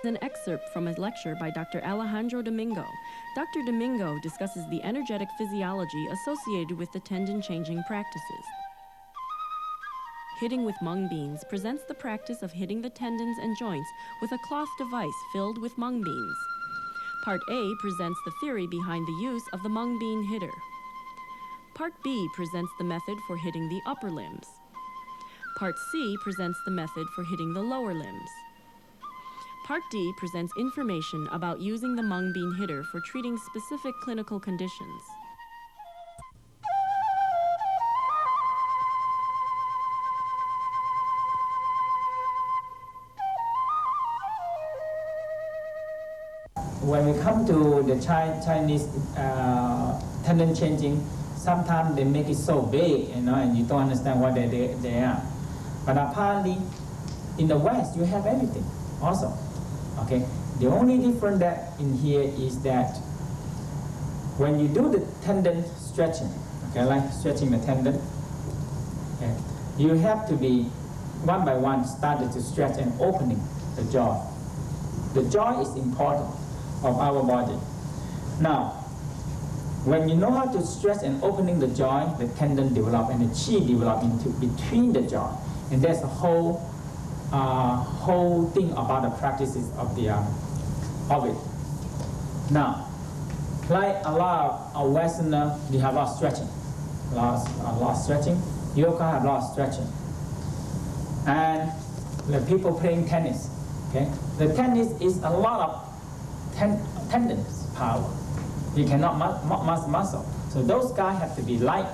An excerpt from a lecture by Dr. Alejandro Dommingo. Dr. Domingo discusses the energetic physiology associated with the tendon-changing practices. Hitting with mung beans presents the practice of hitting the tendons and joints with a cloth device filled with mung beans. Part A presents the theory behind the use of the mung bean hitter. Part B presents the method for hitting the upper limbs. Part C presents the method for hitting the lower limbs. Part D presents information about using the mung bean hitter for treating specific clinical conditions. When we come to the Chinese tendon changing, sometimes they make it so big, and you don't understand what they are. But apparently, in the West, you have everything also. Okay, the only difference that in here is that when you do the tendon stretching, okay, like stretching the tendon, okay, you have to be one by one started to stretch and opening the jaw. The jaw is important of our body. Now, when you know how to stretch and opening the joint, the tendon develop and the chi develop into between the joint, and that's the whole thing about the practices of it. Now, like a lot of Westerner, we have a lot of stretching, a lot of stretching. Yoga have a lot of stretching, and the people playing tennis. Okay, the tennis is a lot of tendons power. You cannot muscle. So those guys have to be light,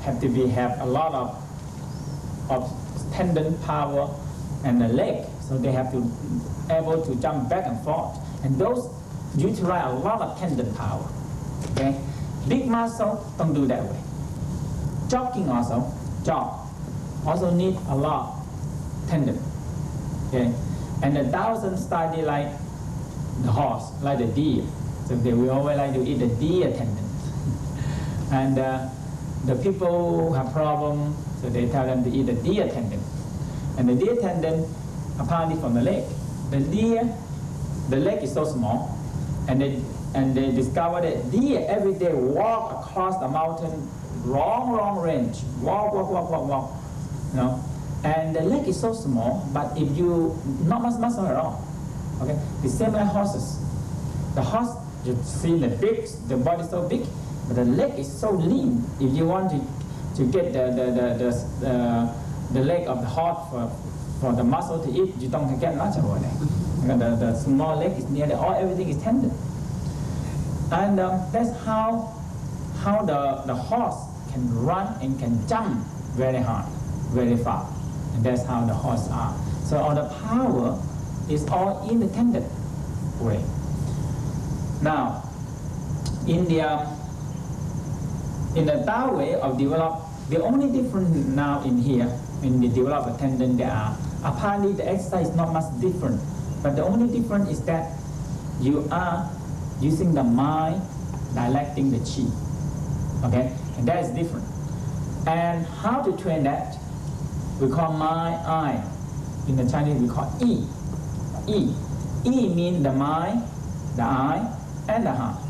have a lot of tendon power. And the leg, so they have to able to jump back and forth, and those utilize a lot of tendon power. Okay, big muscle don't do that way. Jogging also need a lot tendon. Okay, and the thousand study like the horse, like the deer. So we always like to eat the deer tendon. And the people who have problem, so they tell them to eat the deer tendon. And the deer tendon, apparently from the leg. The leg is so small, and they discovered that deer every day walk across the mountain, long range, walk. And the leg is so small, but if you not much muscle at all. Okay, the same like horses. The horse, you see the body is so big, but the leg is so lean. If you want to get the leg of the horse for the muscle to eat, you don't get much over there. The small leg is nearly everything is tendon. And that's how the horse can run and can jump very hard, very far. And that's how the horse are. So all the power is all in the tendon way. Now, in the Tao way of develop, the only difference now in here, when we develop a tendon, there are apparently the exercise is not much different, but the only difference is that you are using the mind directing the chi. Okay, and that is different. And how to train that? We call mind, eye. In the Chinese, we call yi. Yi. Yi means the mind, the eye, and the heart.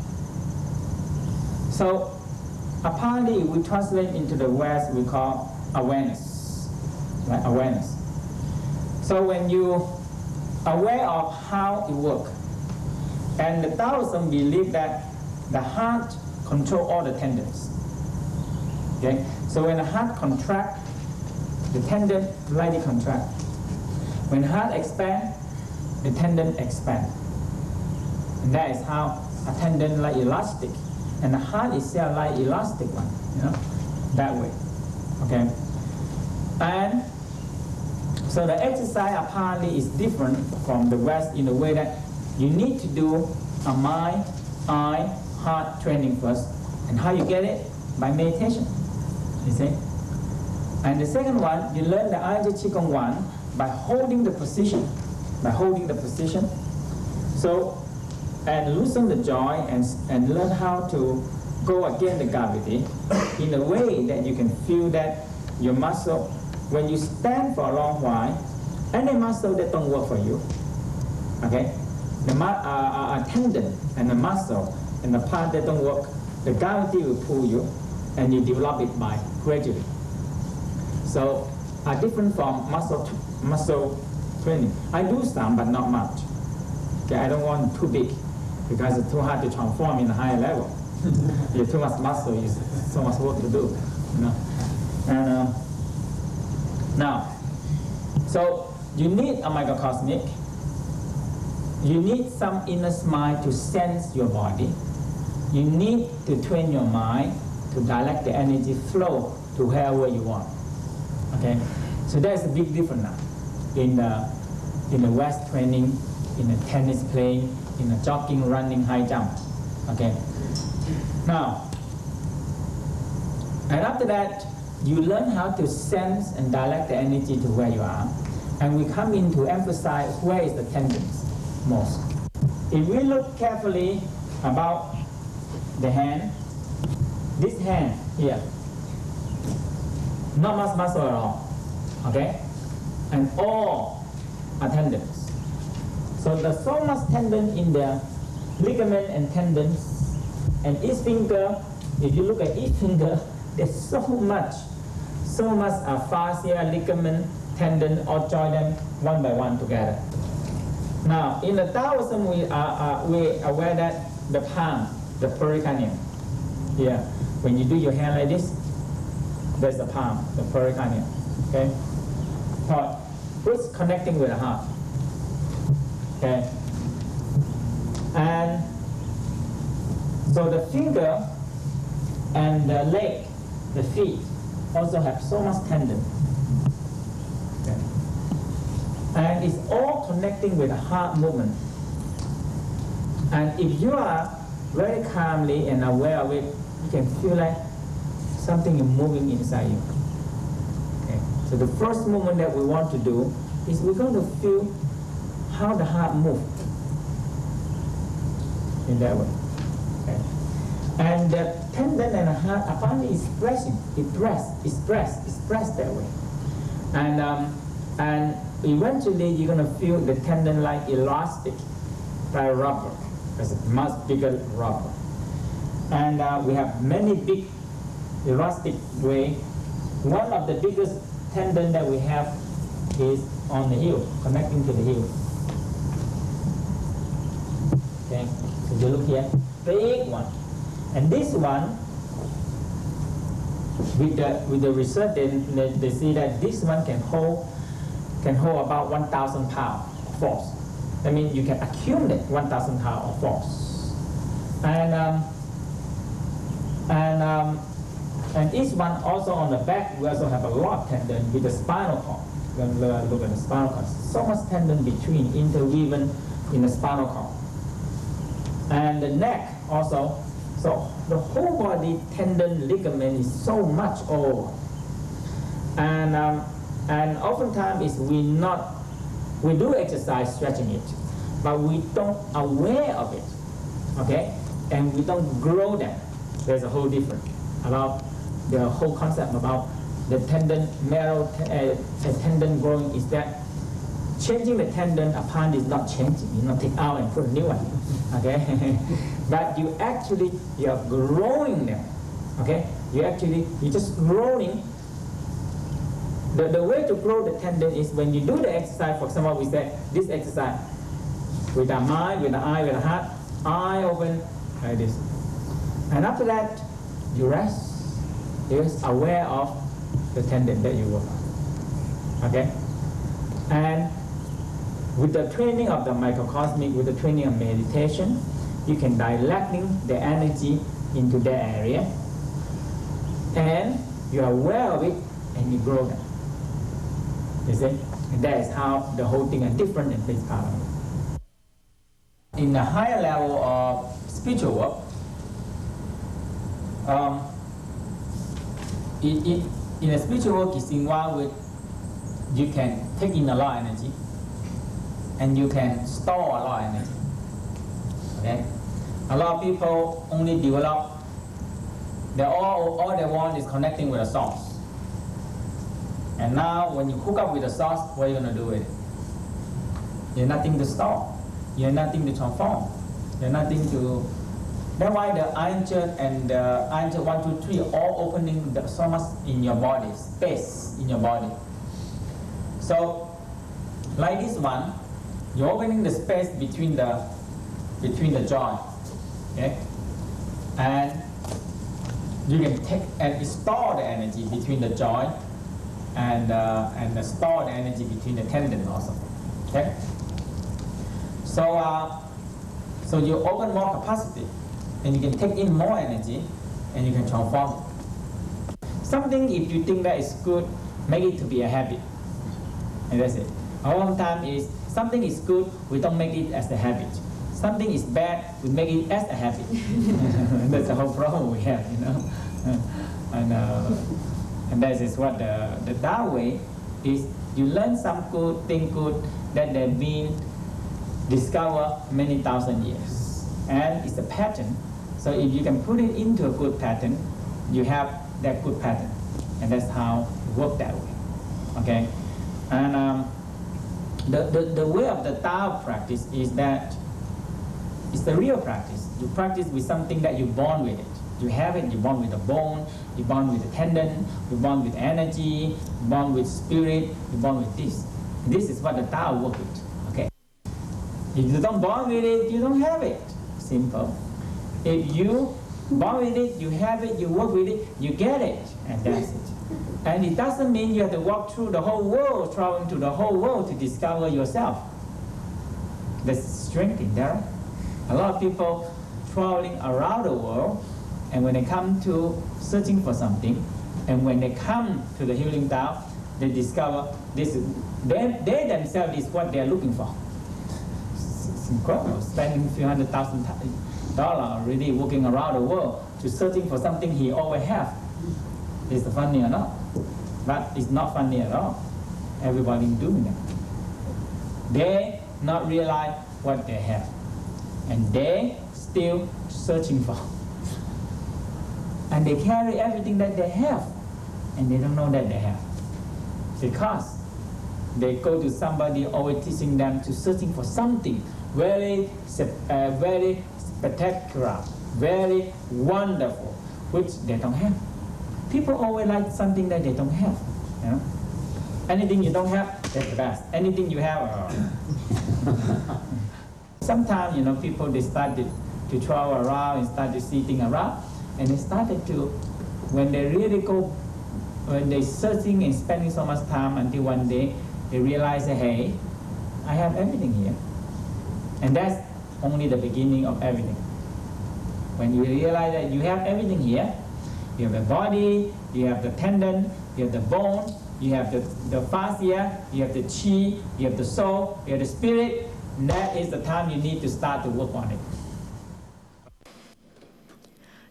So apparently, we translate into the West, we call awareness, right? Awareness. So when you aware of how it works, and the Taoism believe that the heart control all the tendons. Okay, so when the heart contract, the tendon slightly contract. When the heart expand, the tendon expand. And that is how a tendon like elastic. And the heart itself like elastic one, that way. Okay. And so the exercise apparently is different from the West in the way that you need to do a mind, eye, heart training first. And how you get it? By meditation. You see? And the second one, you learn the Ajia Qigong 1 by holding the position. So, and loosen the joint and learn how to go against the gravity in a way that you can feel that your muscle, when you stand for a long while, any muscle that don't work for you, Okay, the tendon and the muscle and the part that don't work, the gravity will pull you, and you develop it by gradually. So different from muscle training. I do some, but not much. Okay, I don't want too big because it's too hard to transform in a higher level. You have too much muscle, is so much work to do. You know? And now, so you need a microcosmic. You need some inner smile to sense your body. You need to train your mind to direct the energy flow to wherever you want. Okay, so there's a big difference now in the West training, in the tennis playing, in the jogging, running, high jump. Okay. Now, and after that, you learn how to sense and direct the energy to where you are, and we come in to emphasize where is the tendons most. If we look carefully about the hand, this hand here, not much muscle at all, okay, and all are tendons. So there's so much tendon in the ligament and tendons, and each finger, if you look at each finger, there's so much fascia, ligament, tendon, all join them one by one together. Now, in the Taoism, we are aware that the palm, the pericardium, here, when you do your hand like this, there's the palm, the pericardium, okay? But what's connecting with the heart, okay? And so the finger and the leg, the feet, also have so much tendon. Okay. And it's all connecting with the heart movement. And if you are very calmly and aware of it, you can feel like something is moving inside you. Okay. So the first movement that we want to do is we're going to feel how the heart moves in that way. Okay. And the tendon and the heart apparently is pressing, it's pressed that way. And eventually you're going to feel the tendon like elastic, like rubber. There's a much bigger rubber. And we have many big elastic way. One of the biggest tendon that we have is on the heel, connecting to the heel. Okay, so you look here, big one. And this one, with the research, they see that this one can hold about 1,000 pounds of force. That means you can accumulate 1,000 pounds of force. And each one also on the back, we also have a lot of tendon with the spinal cord. We're going to look at the spinal cord. So much tendon between, interwoven in the spinal cord. And the neck also. So the whole body tendon ligament is so much over. And oftentimes we do exercise stretching it, but we don't aware of it, okay? And we don't grow them. There's a whole difference about the whole concept about the tendon, marrow, tendon growing is that changing the tendon upon is not changing. You not take out and put a new one, okay? But you are growing them, okay? You're just growing. The way to grow the tendon is when you do the exercise. For example, we say this exercise with the mind, with the eye, with the heart, eye open like this. And after that, you rest. You're aware of the tendon that you work on, okay? And with the training of the microcosmic, with the training of meditation, you can directing the energy into that area, and you are aware of it, and you grow them. You see? And that is how the whole thing is different in this part of it. In the higher level of spiritual work, in a spiritual work is involved with, you can take in a lot of energy, and you can store a lot of energy. Okay? A lot of people only develop, all they want is connecting with a source. And now when you hook up with the source, what are you going to do with it? There's nothing to store. You have nothing to transform. You have nothing to. That's why the iron church and the iron church 1, 2, 3 all opening so much in your body, space in your body. So, like this one, you're opening the space between the joint, okay? And you can take and store the energy between the joint and store the energy between the tendon also, okay? So, so you open more capacity, and you can take in more energy, and you can transform it. Something, if you think that is good, make it to be a habit, and that's it. A long time is something is good, we don't make it as a habit. Something is bad, we make it as a habit. That's the whole problem we have, you know. And that is what the Tao way is. You learn some good, think good, that they've been discovered many thousand years, and it's a pattern. So if you can put it into a good pattern, you have that good pattern, and that's how it works that way. Okay, and the way of the Tao practice is that it's the real practice. You practice with something that you're born with it. You have it. You're born with a bone. You're born with a tendon. You're born with energy. You're born with spirit. You're born with this. This is what the Tao works with. Okay. If you don't born with it, you don't have it. Simple. If you born with it, you have it, you work with it, you get it, and that's it. And it doesn't mean you have to walk through the whole world, traveling to the whole world to discover yourself. There's strength in there. A lot of people traveling around the world, and when they come to searching for something, and when they come to the healing Tao, they discover this. They themselves is what they are looking for. It's incredible, spending a few $100,000 already walking around the world to searching for something he always have. Is it funny or not? But it's not funny at all. Everybody doing that. They not realize what they have, and they still searching for. And they carry everything that they have, and they don't know that they have, because they go to somebody always teaching them to searching for something very spectacular, very wonderful, which they don't have. People always like something that they don't have. You know? Anything you don't have, that's the best. Anything you have, sometimes, you know, people, they started to travel around and started see things around, and they started to, when they really go, when they're searching and spending so much time, until one day they realize that, hey, I have everything here. And that's only the beginning of everything. When you realize that you have everything here, you have the body, you have the tendon, you have the bone, you have the fascia, you have the chi, you have the soul, you have the spirit, and that is the time you need to start to work on it.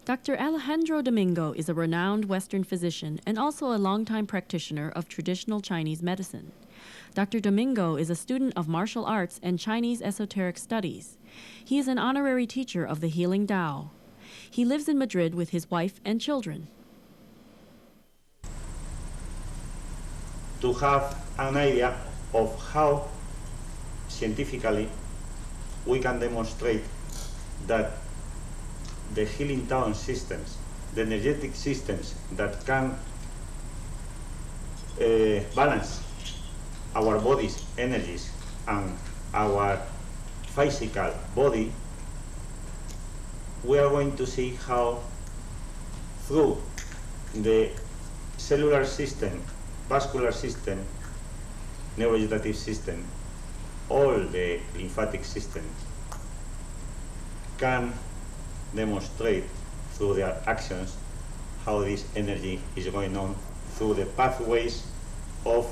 Dr. Alejandro Dommingo is a renowned Western physician and also a longtime practitioner of traditional Chinese medicine. Dr. Domingo is a student of martial arts and Chinese esoteric studies. He is an honorary teacher of the Healing Tao. He lives in Madrid with his wife and children. To have an idea of how scientifically we can demonstrate that the healing Tao systems, the energetic systems that can balance our body's energies and our physical body, we are going to see how through the cellular system, vascular system, neurovegetative system, all the lymphatic systems can demonstrate through their actions how this energy is going on through the pathways of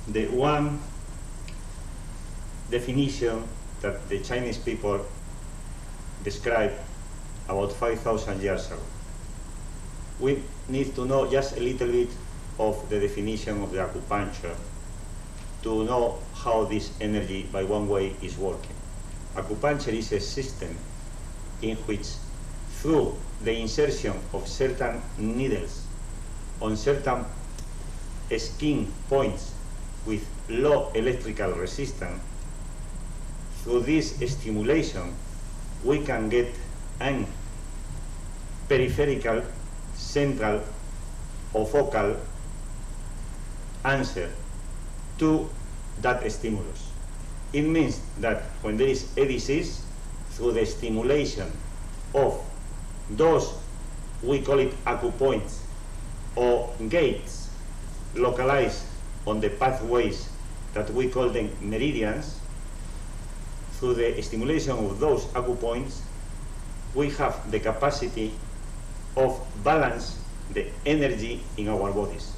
the one definition that the Chinese people described about 5,000 years ago. We need to know just a little bit of the definition of the acupuncture to know how this energy by one way is working. Acupuncture is a system in which, through the insertion of certain needles on certain skin points with low electrical resistance, through this stimulation, we can get an peripheral, central, or focal answer to that stimulus. It means that when there is a disease, through the stimulation of those, we call it acupoints or gates, localized on the pathways that we call them meridians, through the stimulation of those acupoints, we have the capacity of balance the energy in our bodies.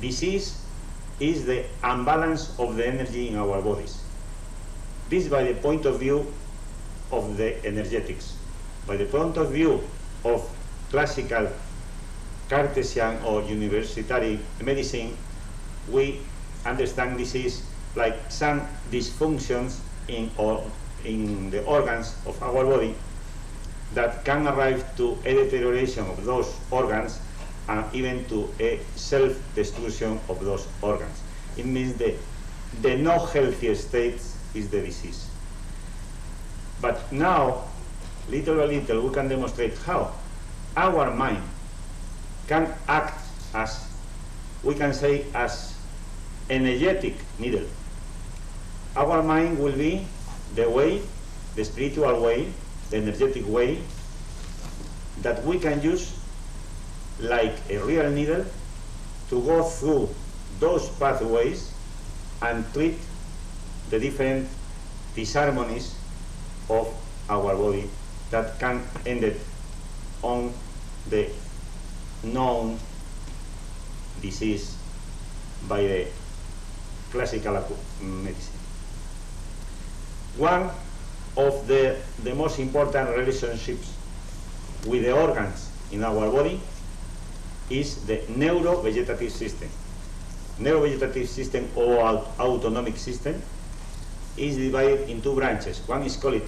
Disease is the unbalance of the energy in our bodies. This by the point of view of the energetics. By the point of view of classical Cartesian or university medicine, we understand disease like some dysfunctions in the organs of our body that can arrive to a deterioration of those organs and even to a self-destruction of those organs. It means that the no healthy state is the disease. But now, little by little, we can demonstrate how our mind can act as, we can say, as energetic needle. Our mind will be the way, the spiritual way, the energetic way that we can use like a real needle to go through those pathways and treat the different disharmonies of our body that can end on the known disease by the classical medicine. One of the most important relationships with the organs in our body is the neurovegetative system. Neurovegetative system or autonomic system is divided in two branches. One is called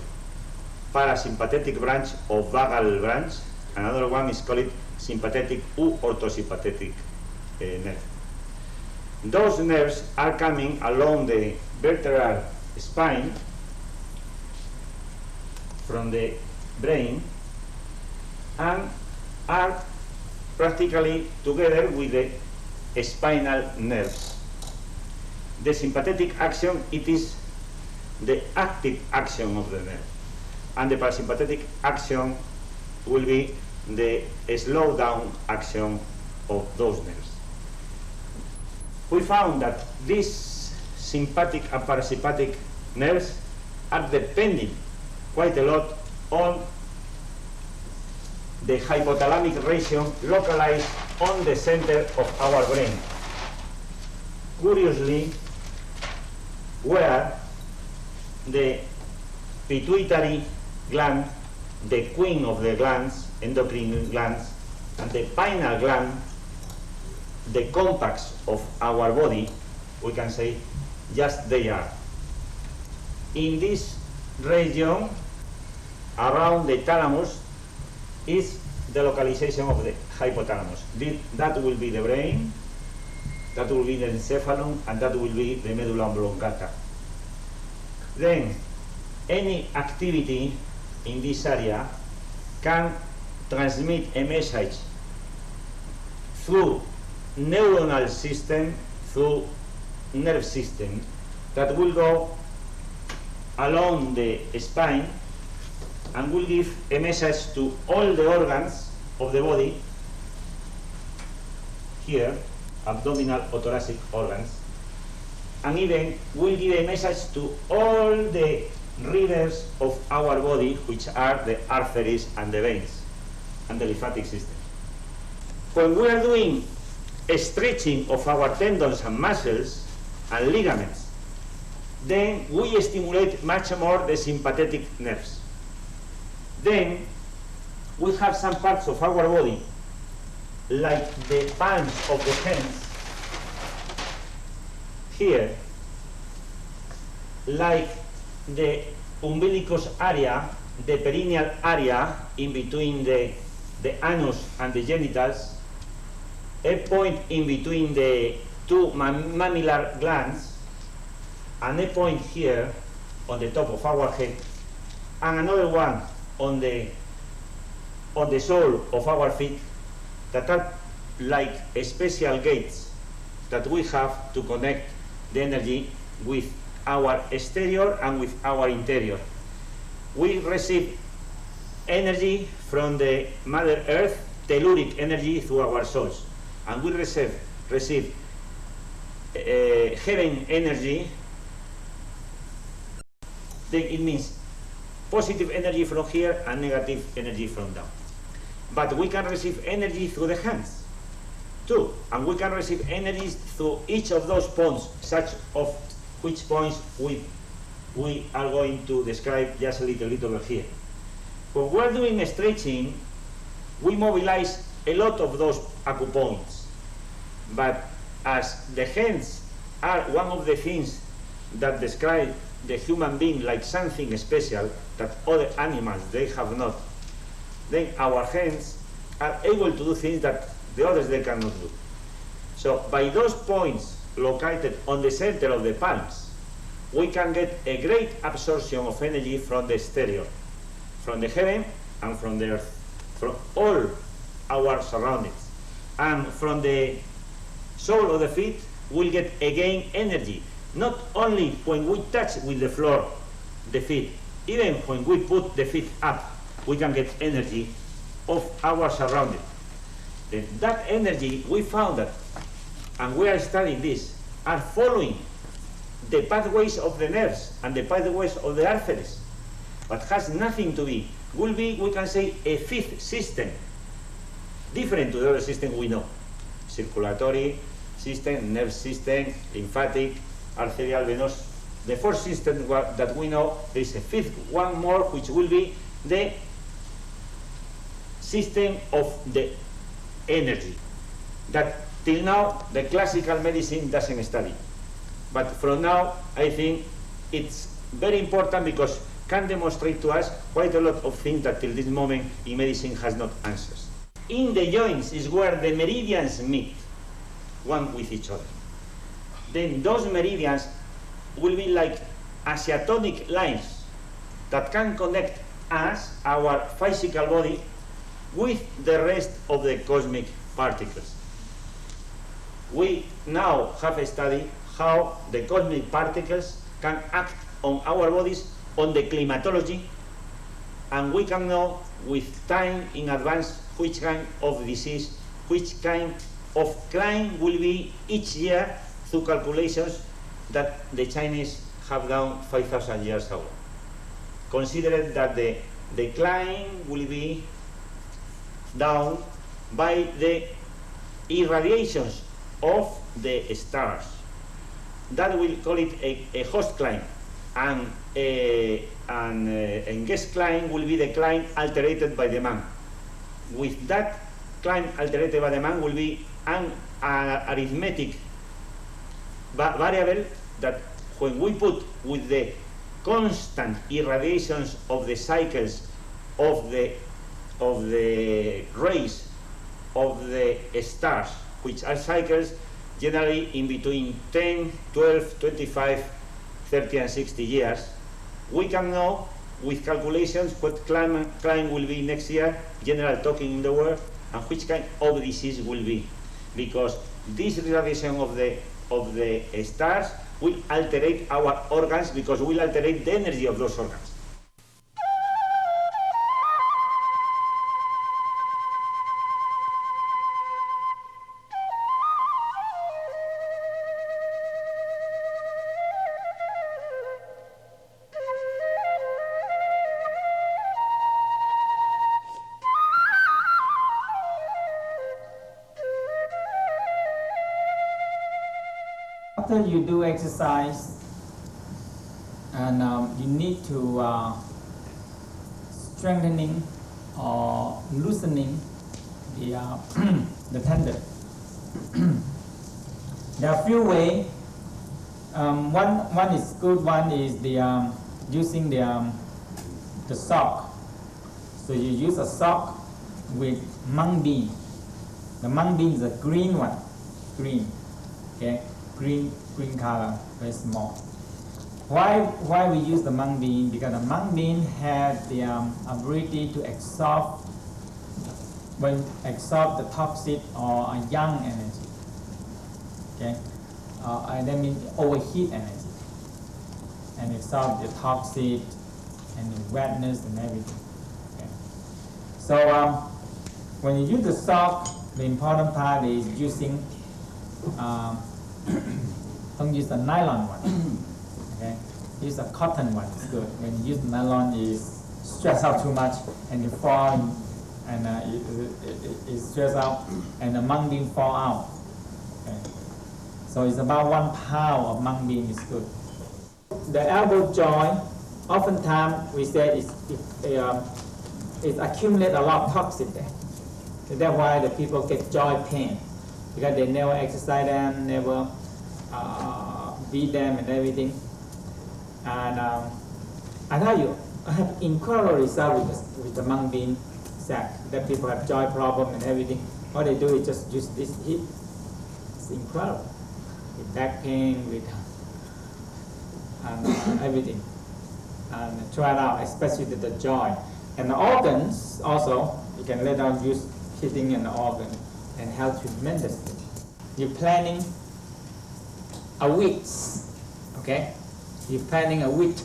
parasympathetic branch or vagal branch. Another one is called sympathetic or orthosympathetic nerve. Those nerves are coming along the vertebral spine from the brain and are practically together with the spinal nerves. The sympathetic action, it is the active action of the nerve, and the parasympathetic action will be the slow down action of those nerves. We found that these sympathetic and parasympathetic nerves are depending quite a lot on the hypothalamic region localized on the center of our brain. Curiously, where the pituitary gland, the queen of the glands, endocrine glands, and the pineal gland, the complex of our body, we can say, just they are. In this region, around the thalamus, is the localization of the hypothalamus. That will be the brain, that will be the encephalon, and that will be the medulla oblongata. Then, any activity in this area can transmit a message through neuronal system, through nerve system, that will go along the spine and will give a message to all the organs of the body, here, abdominal or thoracic organs, and even will give a message to all the rivers of our body, which are the arteries and the veins, and the lymphatic system. When we are doing a stretching of our tendons and muscles and ligaments, then we stimulate much more the sympathetic nerves. Then we have some parts of our body, like the palms of the hands, here, like the umbilicus area, the perineal area in between the anus and the genitals, a point in between the two mammillar glands, and a point here on the top of our head, and another one on the sole of our feet, that are like special gates that we have to connect the energy with our exterior and with our interior. We receive energy from the Mother Earth, telluric energy through our soles, and we receive heaven energy. Then it means positive energy from here and negative energy from down. But we can receive energy through the hands too, and we can receive energy through each of those points, such of which points we are going to describe just a little bit over here. When we're doing stretching, we mobilize a lot of those acupoints, but as the hands are one of the things that describe the human being like something special that other animals they have not, then our hands are able to do things that the others they cannot do. So by those points located on the center of the palms, we can get a great absorption of energy from the exterior, from the heaven and from the earth, from all our surroundings. And from the sole of the feet, we'll get again energy, not only when we touch with the floor, the feet, even when we put the feet up, we can get energy of our surroundings. Then that energy, we found that, and we are studying this, are following the pathways of the nerves and the pathways of the arteries, but has nothing to be, will be, we can say, a fifth system, different to the other system we know. Circulatory system, nerve system, lymphatic, arterial, venous. The fourth system that we know, there is a fifth one more, which will be the system of the energy, that till now the classical medicine doesn't study. But from now, I think it's very important because can demonstrate to us quite a lot of things that till this moment in medicine has not answers. In the joints is where the meridians meet one with each other. Then those meridians will be like asymptotic lines that can connect us, our physical body, with the rest of the cosmic particles. We now have a study how the cosmic particles can act on our bodies, on the climatology, and we can know with time in advance which kind of disease, which kind of climb will be each year through calculations that the Chinese have done 5,000 years ago. Consider that the decline will be down by the irradiations of the stars. That will call it a host climb, and guest climb will be the climb altered by the man. With that climb altered by the man will be an arithmetic variable that when we put with the constant irradiations of the cycles of the rays of the stars, which are cycles generally in between 10, 12, 25, 30 and 60 years, we can know with calculations what climate will be next year, general talking in the world, and which kind of disease will be, because this radiation of the stars will alterate our organs, because will alterate the energy of those organs. After you do exercise, and you need to strengthening or loosening the the tendon. There are a few ways. One is good. One is the using the sock. So you use a sock with mung bean. The mung bean is a green one, green. Okay. Green color, very small. Why we use the mung bean? Because the mung bean has the ability to absorb the toxic or a young energy. Okay, and that means overheat energy, and absorb the toxic and the wetness and everything. Okay. So when you use the sock, the important part is using. Don't use the nylon one. Okay, use a cotton one. It's good. When you use the nylon, it stress out too much and you fall, and it stress out, and the mung bean fall out. Okay. So it's about 1 pound of mung bean is good. The elbow joint, oftentimes we say it accumulates a lot of toxin there. So that's why the people get joint pain, because they never exercise them, never beat them and everything. And I tell you, I have incredible results with the mung bean sack. That people have joint problem and everything. All they do is just use this heat. It's incredible. With back pain, with everything. And try it out, especially the joint. And the organs also, you can let down use hitting in the organ and help tremendously. You're planning a week, okay? You're planning a week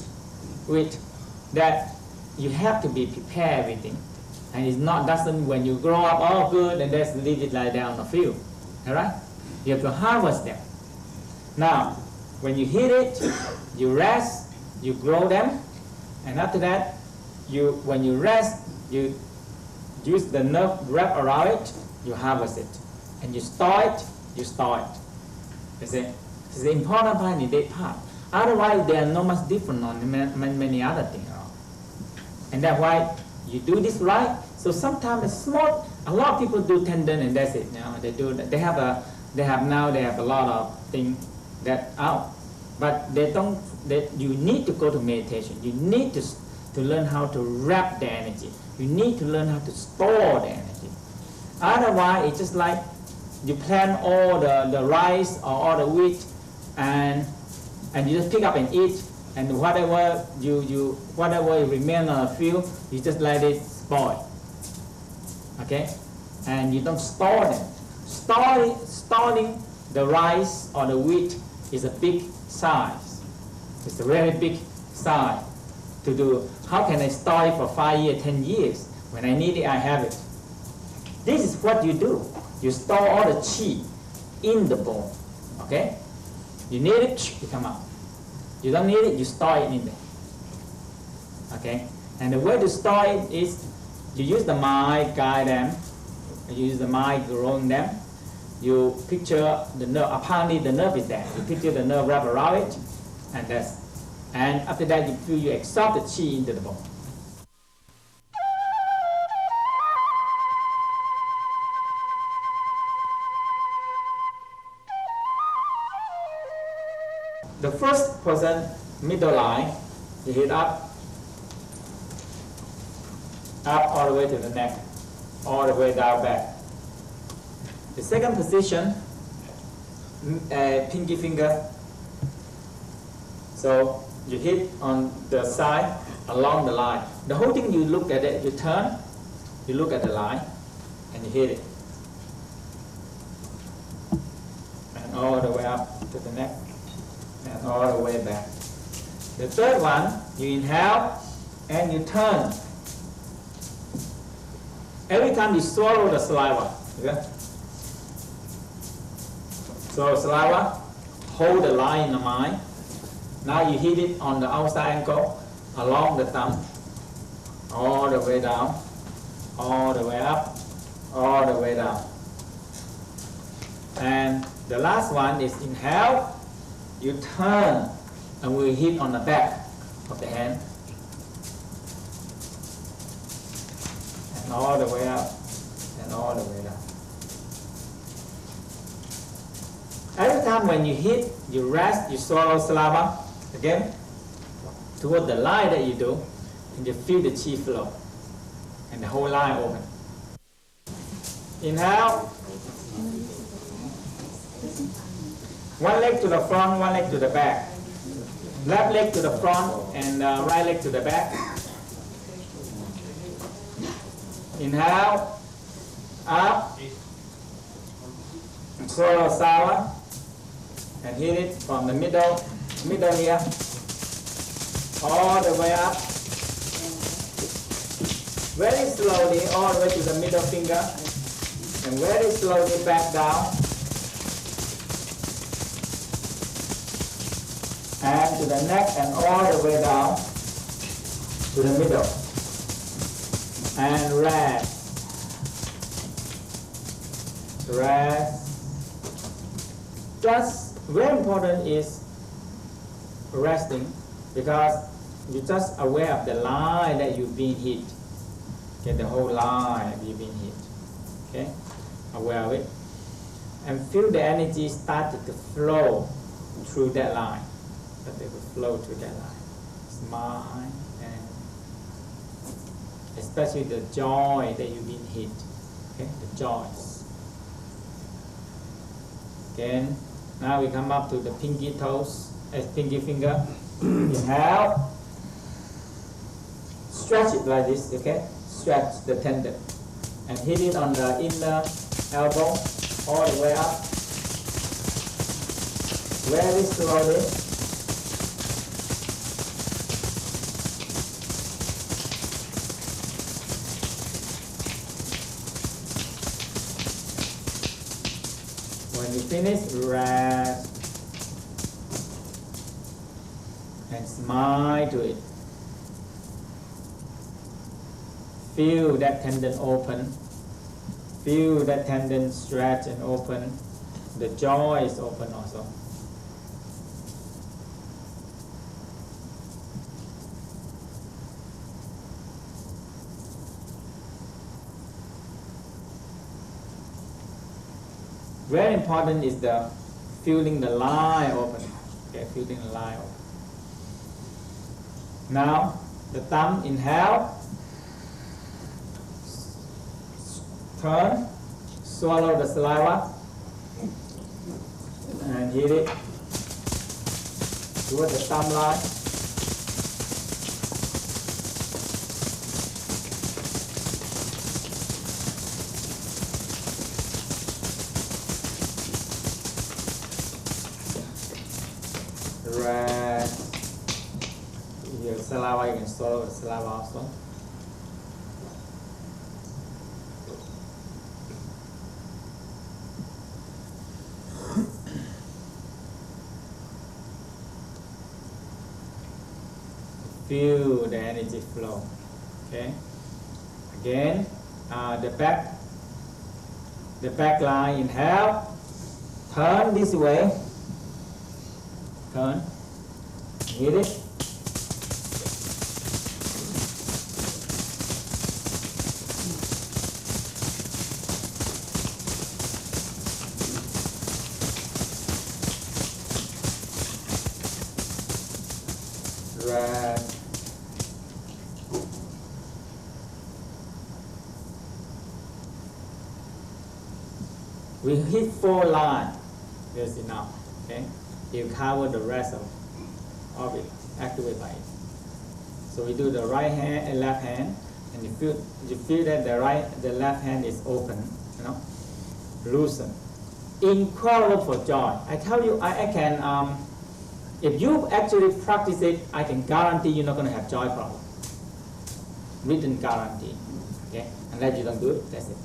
that you have to be prepared everything. And it's not doesn't when you grow up all good and just leave it like that on the field. Alright? You have to harvest them. Now, when you hit it, you rest, you grow them, and after that, when you rest, you use the nerve wrap around it, you harvest it. And you store it, you store it. You see? It's the important part in that part. Otherwise, they are not much different on many other things. And that's why you do this right. So sometimes it's small. A lot of people do tendon and that's it. They do that. They have a lot of things that out. But they don't. You need to go to meditation. You need to learn how to wrap the energy. You need to learn how to store the energy. Otherwise, it's just like you plant all the rice or all the wheat, and you just pick up and eat, and whatever remain on the field, you just let it spoil. Okay, and you don't store them. Storing the rice or the wheat is a big size. It's a very big size to do. How can I store it for 5 years, 10 years? When I need it, I have it. This is what you do. You store all the chi in the bone. Okay? You need it, you come out. You don't need it, you store it in there. Okay? And the way to store it is you use the mind, guide them. You use the mind, growing them. You picture the nerve. Apparently, the nerve is there. You picture the nerve wrap around it, and after that, you feel you absorb the chi into the bone. The first person, middle line, you hit up all the way to the neck, all the way down back. The second position, pinky finger. So you hit on the side, along the line. The whole thing, you look at it, you turn, you look at the line, and you hit it. And all the way up to the neck, and all the way back. The third one, you inhale, and you turn. Every time you swallow the saliva, okay? So saliva, hold the line in the mind. Now you hit it on the outside ankle, along the thumb, all the way down, all the way up, all the way down. And the last one is inhale, you turn, and we hit on the back of the hand. And all the way up, and all the way down. Every time when you hit, you rest, you swallow saliva, again, toward the line that you do, and you feel the chi flow, and the whole line open. Inhale. One leg to the front, one leg to the back. Left leg to the front and right leg to the back. Inhale, up, swallow sour, and hit it from the middle here, all the way up. Very slowly, all the way to the middle finger, and very slowly back down. And to the neck and all the way down to the middle. And rest. Rest. Just very important is resting, because you're just aware of the line that you've been hit. Okay, the whole line you've been hit. Okay, aware of it. And feel the energy started to flow through that line. That they will flow through that line. Smile, and especially the joy that you've been hit. Okay, the joys. Again, now we come up to the pinky toes, pinky finger. Inhale. Stretch it like this, okay? Stretch the tendon. And hit it on the inner elbow, all the way up. Very slowly. When you finish, rest and smile to it. Feel that tendon open. Feel that tendon stretch and open. The jaw is open also. Very important is the feeling the line open. Okay, feeling the line open. Now, the thumb, inhale. Turn, swallow the saliva, and hit it toward the thumb line. Rest. Your saliva, you can swallow the saliva also. Feel the energy flow. Okay. Again, the back line. Inhale. Turn this way. Turn. Hit it. Rest. We hit 4 lines. That's enough. Okay. You cover the rest of it. Activate by it. So we do the right hand and left hand, and you feel that the left hand is open. You know, loosen. Incredible for joy. I tell you, I can. If you actually practice it, I can guarantee you're not going to have joy problem. Written guarantee. Okay, unless you don't do it, that's it.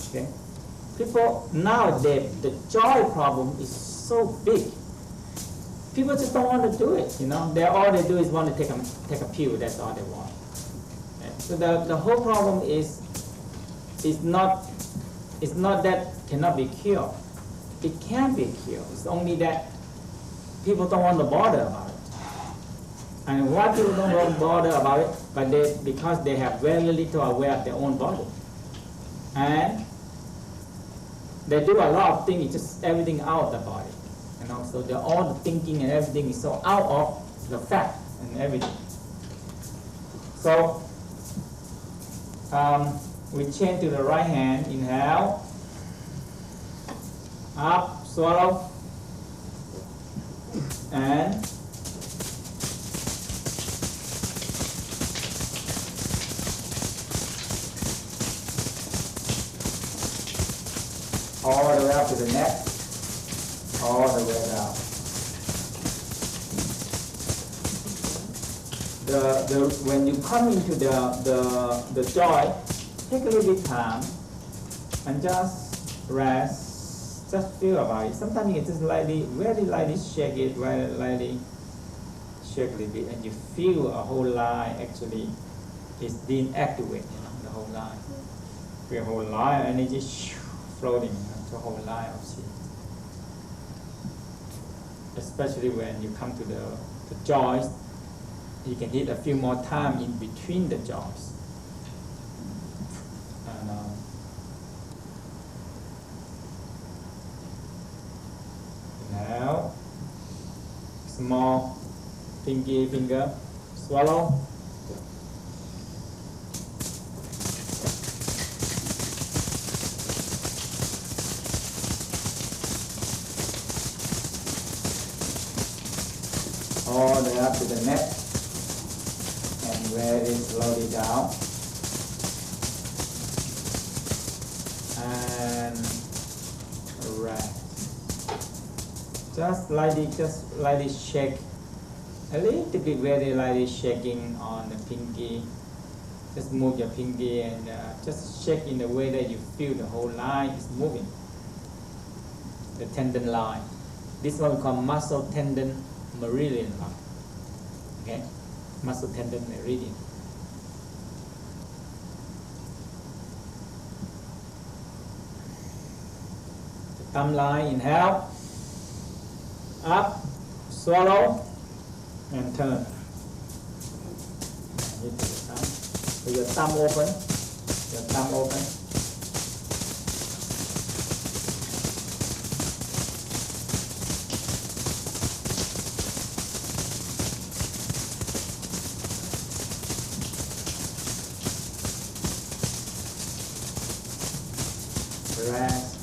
Okay. People nowadays, the joy problem is so big. People just don't want to do it. You know, all they do is want to take a pill. That's all they want. Okay. So the whole problem is not that cannot be cured. It can be cured. It's only that people don't want to bother about it. And why people don't want to bother about it? But because they have very little aware of their own body. And they do a lot of things, just everything out of the body. You know, so all the thinking and everything is so out of the fact and everything. So we change to the right hand. Inhale. Up, swallow. And all the way up to the neck, all the way down. When you come into the joint, take a little bit time and just rest, just feel about it. Sometimes you can just very lightly shake it, very lightly shake a little bit, and you feel a whole line actually is being activated, the whole line. Feel a whole line of energy floating to a whole line of chi. Especially when you come to the joints, you can hit a few more times in between the joints. And, now, small pinky finger, swallow. All the way up to the neck. Very slowly down and rest. Just lightly shake, a little bit, very lightly shaking on the pinky. Just move your pinky and just shake in the way that you feel the whole line is moving. The tendon line. This one we call muscle tendon meridian line. Okay. Muscle tendon meridian. The thumb line, inhale, up, swallow, and turn. Hit the thumb. So your thumb open, your thumb open. Rest.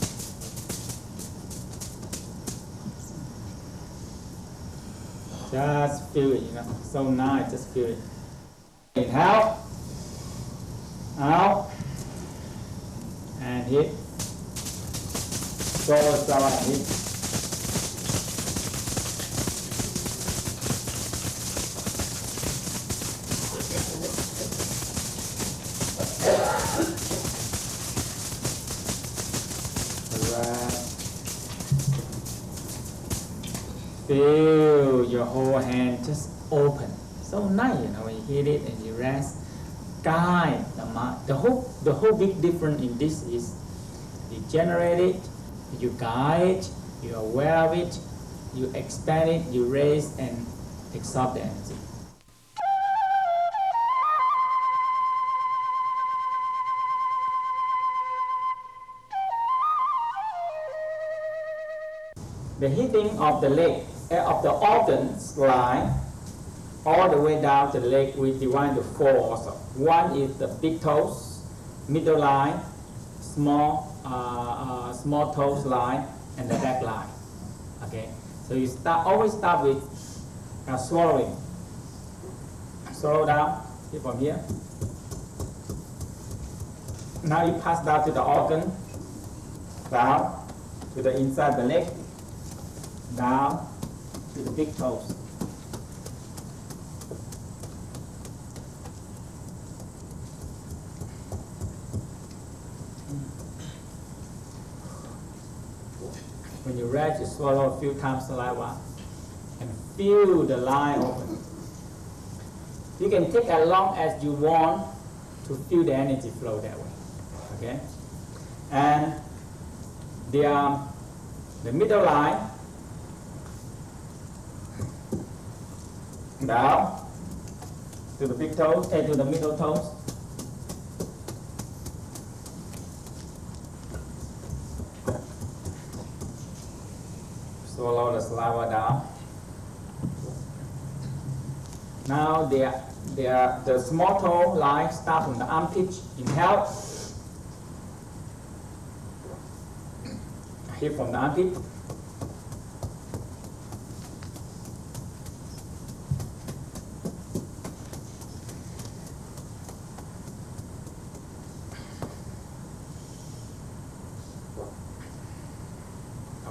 Just feel it, so nice, just feel it. Inhale, out, and hit. So and hit. Feel your whole hand just open. So nice, when you hit it and you rest. Guide the mind. The whole big difference in this is you generate it, you guide, you're aware of it, you expand it, you raise and absorb the energy. The hitting of the leg, of the organs line, all the way down to the leg, we divide into four also. One is the big toes, middle line, small toes line, and the back line. Okay, so you always start with swallowing. Swallow down from here. Now you pass down to the organ, down to the inside the leg, down to the big toes. When you rest, you swallow a few times saliva and feel the line open. You can take as long as you want to feel the energy flow that way. Okay? And the middle line, down to the big toes, to the middle toes. Swallow the saliva down. Now the small toe line start from the armpit. Inhale. Hit from the armpit.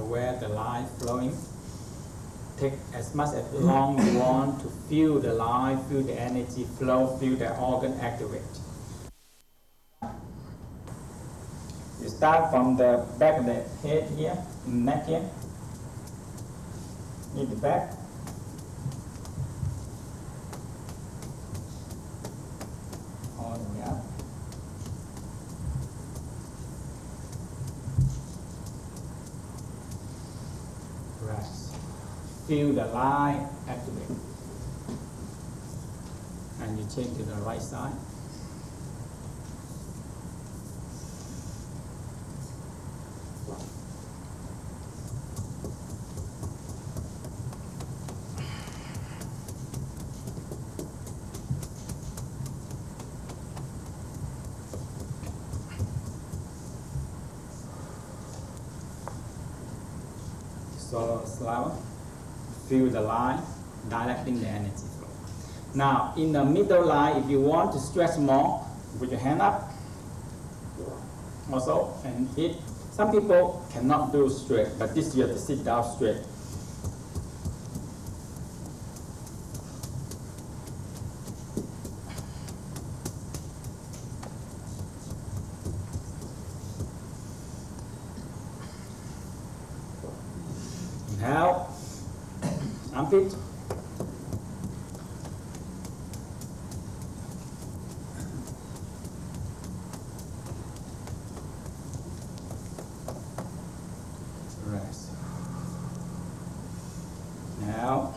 where the line flowing. Take as much as long you want to feel the line, feel the energy flow, feel the organ activate. You start from the back of the head here, neck here, in the back. All the way up. Rest. Feel the line activate. And you change to the right side. So slow. Feel the line, directing the energy flow. Now, in the middle line, if you want to stretch more, put your hand up. Also, and hit. Some people cannot do straight, but this you have to sit down straight. Now, armpit. Rest. Now,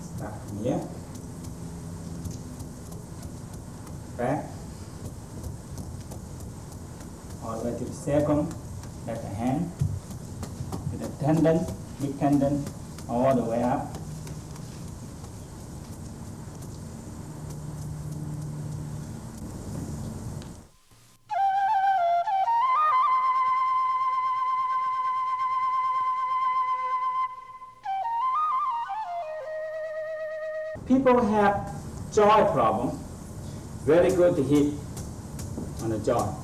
start from here. Back. All the way to the second. Let the hand. The tendon, big tendon, all the way up. People have jaw problem, very good to hit on the jaw.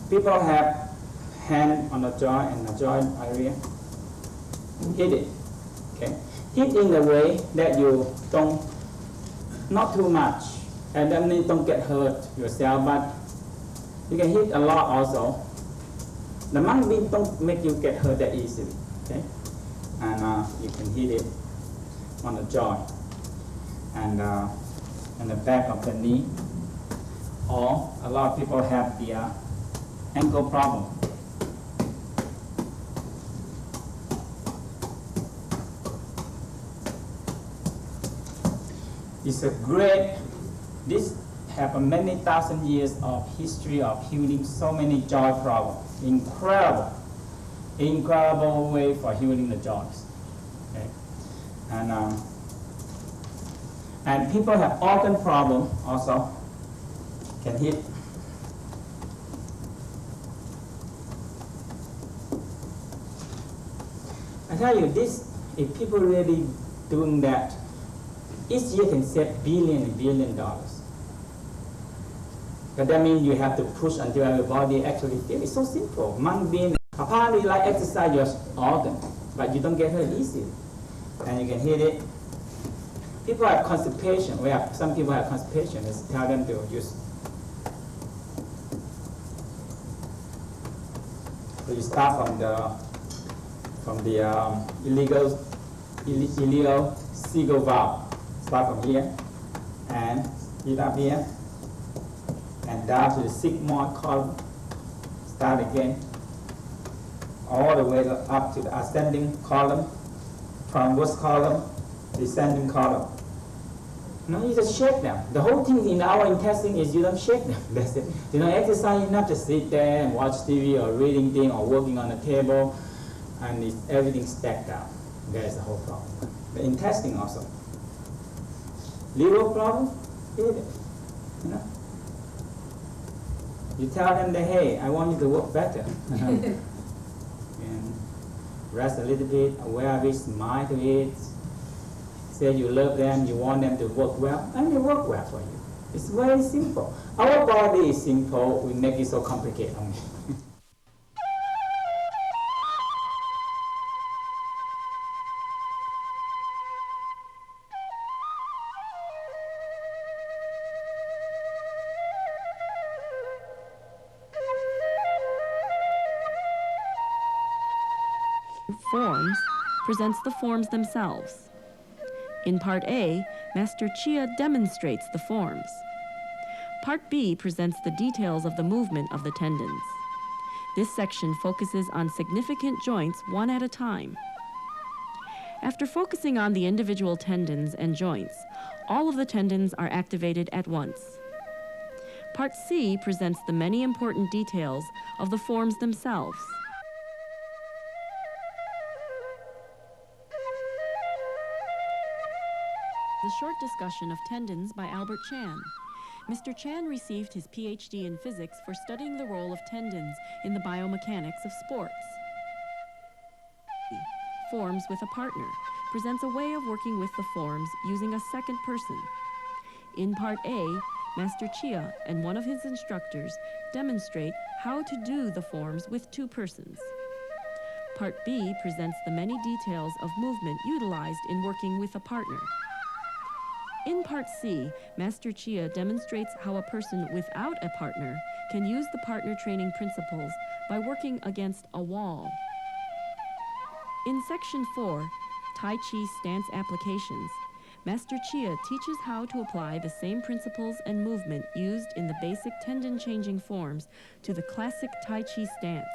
People have hand on the jaw and the joint area, hit it, okay? Hit in a way that you don't, not too much, and then you don't get hurt yourself, but you can hit a lot also. The mung bean don't make you get hurt that easily, okay? And you can hit it on the joint and the back of the knee, or a lot of people have the ankle problem. It's a great, this have many thousand years of history of healing so many joint problems. Incredible, incredible way for healing the joints. Okay? And people have organ problem also, can hit. I tell you this, if people really doing that, each year can save billion and billion dollars. But that means you have to push until everybody actually feel. It's so simple. Mung bean, apparently like exercise your organ, but you don't get hurt easily. And you can hit it. People have constipation. Some people have constipation. Let's tell them to use. So you start from the illegal seagull valve. Start from here and hit up here and down to the sigmoid column. Start again all the way up to the ascending column, transverse column, descending column. No, you just shake them. The whole thing in our intestine is you don't shake them. That's it. You don't exercise enough to sit there and watch TV or reading thing or working on the table, and everything stacked down. That's the whole problem. The intestine also. Liver problem, hit it. You know? You tell them that, hey, I want you to work better. And rest a little bit, aware of it, smile to it. Say you love them, you want them to work well, and they work well for you. It's very simple. Our body is simple, we make it so complicated only. forms, presents the forms themselves. In Part A, Master Chia demonstrates the forms. Part B presents the details of the movement of the tendons. This section focuses on significant joints one at a time. After focusing on the individual tendons and joints, all of the tendons are activated at once. Part C presents the many important details of the forms themselves. The short discussion of tendons by Albert Chan. Mr. Chan received his PhD in physics for studying the role of tendons in the biomechanics of sports. Forms with a partner presents a way of working with the forms using a second person. In Part A, Master Chia and one of his instructors demonstrate how to do the forms with two persons. Part B presents the many details of movement utilized in working with a partner. In Part C, Master Chia demonstrates how a person without a partner can use the partner training principles by working against a wall. In Section 4, Tai Chi Stance Applications, Master Chia teaches how to apply the same principles and movement used in the basic tendon-changing forms to the classic Tai Chi stance.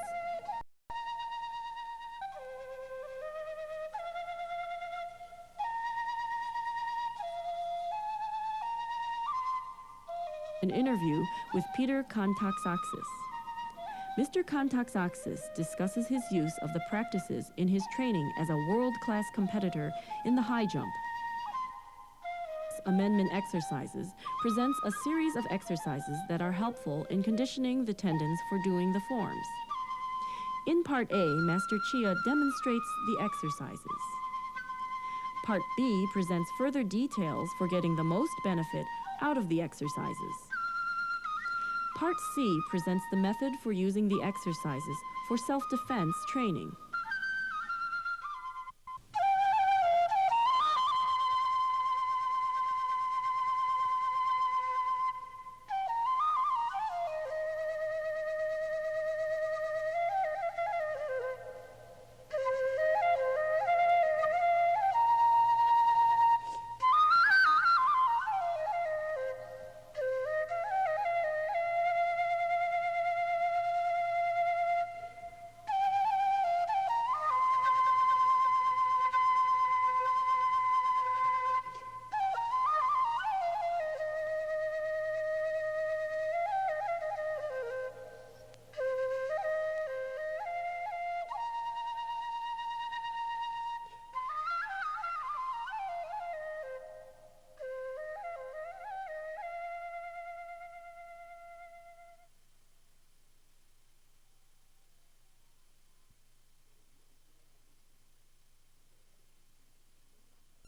An interview with Peter Kontaxaxis. Mr. Kontaxaxis discusses his use of the practices in his training as a world-class competitor in the high jump. Amendment exercises presents a series of exercises that are helpful in conditioning the tendons for doing the forms. In Part A, Master Chia demonstrates the exercises. Part B presents further details for getting the most benefit out of the exercises. Part C presents the method for using the exercises for self-defense training.